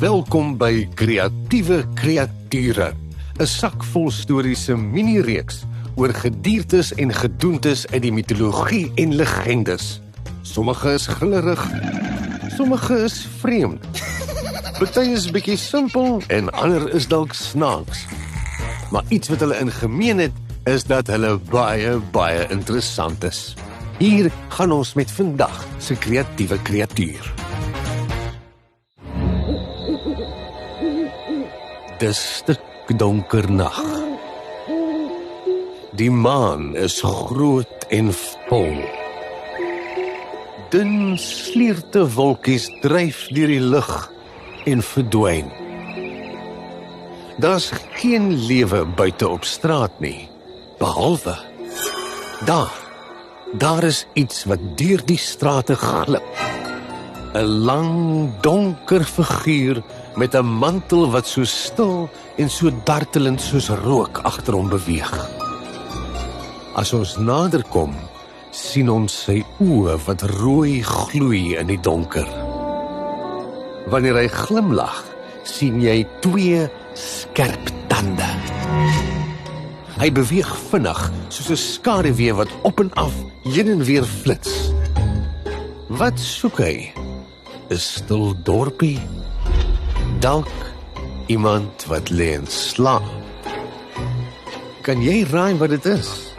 Welkom by Kreatiewe Kreature, 'n sak vol stories se mini-reeks oor gediertes en gedoentes uit die mitologie en legendes. Sommige is grillerig, sommige is vreemd. Party is bietjie simpel en ander is dalk snaaks. Maar iets wat hulle in gemeen het, is dat hulle baie interessant is. Hier gaan ons met vandag se kreatiewe kreatuur. Dis stikdonker nag. Die maan is groot en vol. Dun slierte wolkies dryf deur die lug en verdwyn. Daar's geen lewe buite op straat nie, behalwe daar is iets wat deur die strate glip. 'n Lang, donker figuur met 'n mantel wat so stil en so dartelend soos rook agter hom beweeg. As ons nader kom, sien ons sy oë wat rooi gloei in die donker. Wanneer hy glimlag, sien jy 2 skerp tande. Hy beweeg vinnig, soos 'n skaduwee wat op en af, heen en weer flits. Wat soek hy? 'n Stil dorpie? Dalk iemand wat lê en slaap? Kan jy raai wat dit is?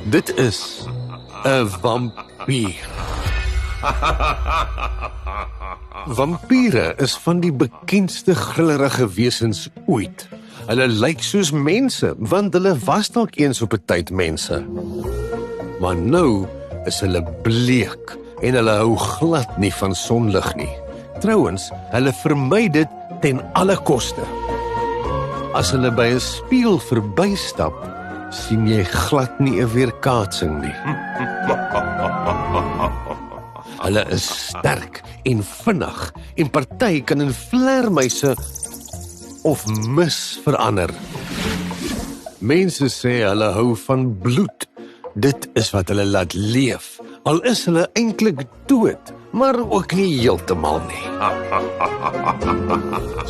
Dit is 'n vampier. Vampiere is van die bekendste grillerige wesens ooit. Hulle lyk soos mense, want hulle was dalk eens op 'n tyd mense. Maar nou is hulle bleek en hulle hou glad nie van sonlig nie. Trouwens, hulle vermy dit ten alle koste. As hulle by 'n spieël verbystap, sien jy glad nie 'n weerkaatsing nie. Hulle is sterk en vinnig en party kan in vleermuise of mis verander. Mense sê hulle hou van bloed. Dit is wat hulle laat leef, al is hulle eintlik dood, maar ook nie heeltemal nie.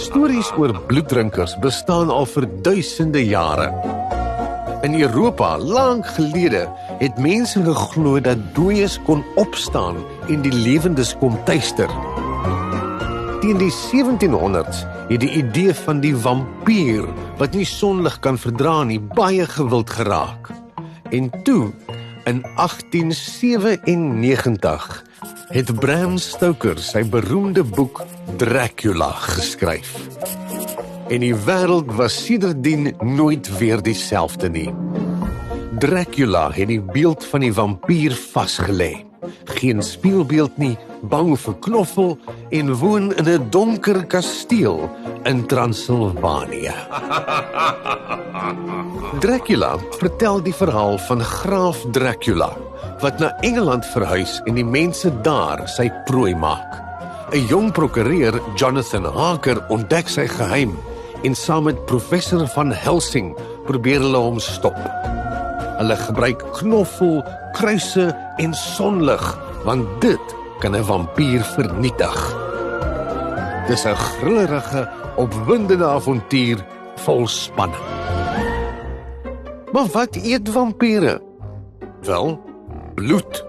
Stories oor bloeddrinkers bestaan al vir duisende jare. In Europa, lank gelede, het mense geglo dat dooies kon opstaan en die lewendes kon tuister. Teen die 1700s het die idee van die vampier, wat nie sonlig kan verdra nie, baie gewild geraak. En toe, in 1897, het Bram Stoker sy beroemde boek Dracula geskryf. En die wêreld was sedertdien nooit weer dieselfde nie. Dracula het die beeld van die vampier vasgelê. Geen spieelbeeld nie, bang vir knoffel en woon in 'n donker kasteel in Transylvanië. Dracula vertel die verhaal van graaf Dracula, wat na Engeland verhuis en die mense daar sy prooi maak. 'n Jong prokureur, Jonathan Harker, ontdek sy geheim en saam met professor van Helsing probeer hulle hom stop. Hulle gebruik knoffel, kruise en sonlig, want dit kan 'n vampier vernietig. Dis 'n grillerige, opwindende avontuur vol spanning. Maar wat eet vampiere? Wel, bloed.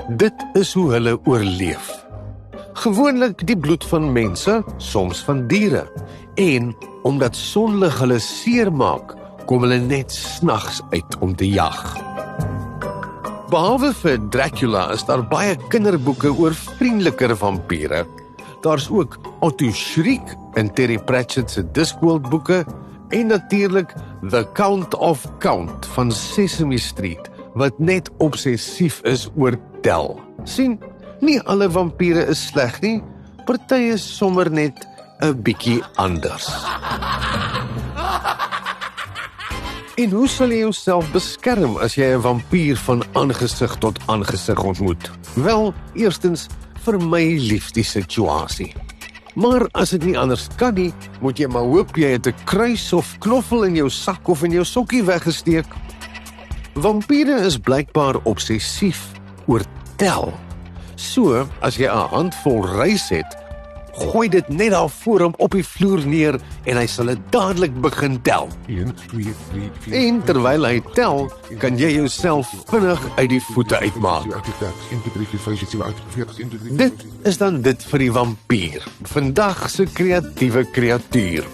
Dit is hoe hulle oorleef. Gewoonlik die bloed van mense, soms van diere. En omdat sonlig hulle seermaak, kom hulle net snags uit om te jag. Behalwe vir Dracula is daar baie kinderboeke oor vriendeliker vampiere. Daar's ook Otto Schreck in Terry Pratchett se Discworld boeke en natuurlik The Count of Count van Sesame Street, wat net obsessief is oor tel. Sien, nie alle vampiere is sleg nie, party is sommer net 'n bietjie anders. En hoe sal jy jouself beskerm as jy 'n vampier van aangesig tot aangesig ontmoet? Wel, eerstens, vermy liefs die situasie. Maar as dit nie anders kan nie, moet jy maar hoop jy het 'n kruis of knoffel in jou sak of in jou sokkie weggesteek. Vampiere is blykbaar obsessief oor tel. So, as jy 'n handvol rys het, gooi dit net daar voor hom op die vloer neer en hy sal dit dadelik begin tel. 1, 2, 3, 4. En terwyl hy tel, kan jy jouself vinnig uit die voete uitmaak. 1, 2, 3, 4, 5, 6, 7, 8, 40, 1, 2, 3, 4. Dit is dan dit vir die vampier. Vandag se kreatiewe kreatuur.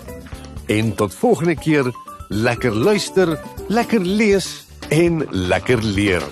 En tot volgende keer, lekker luister, lekker lees en lekker leer.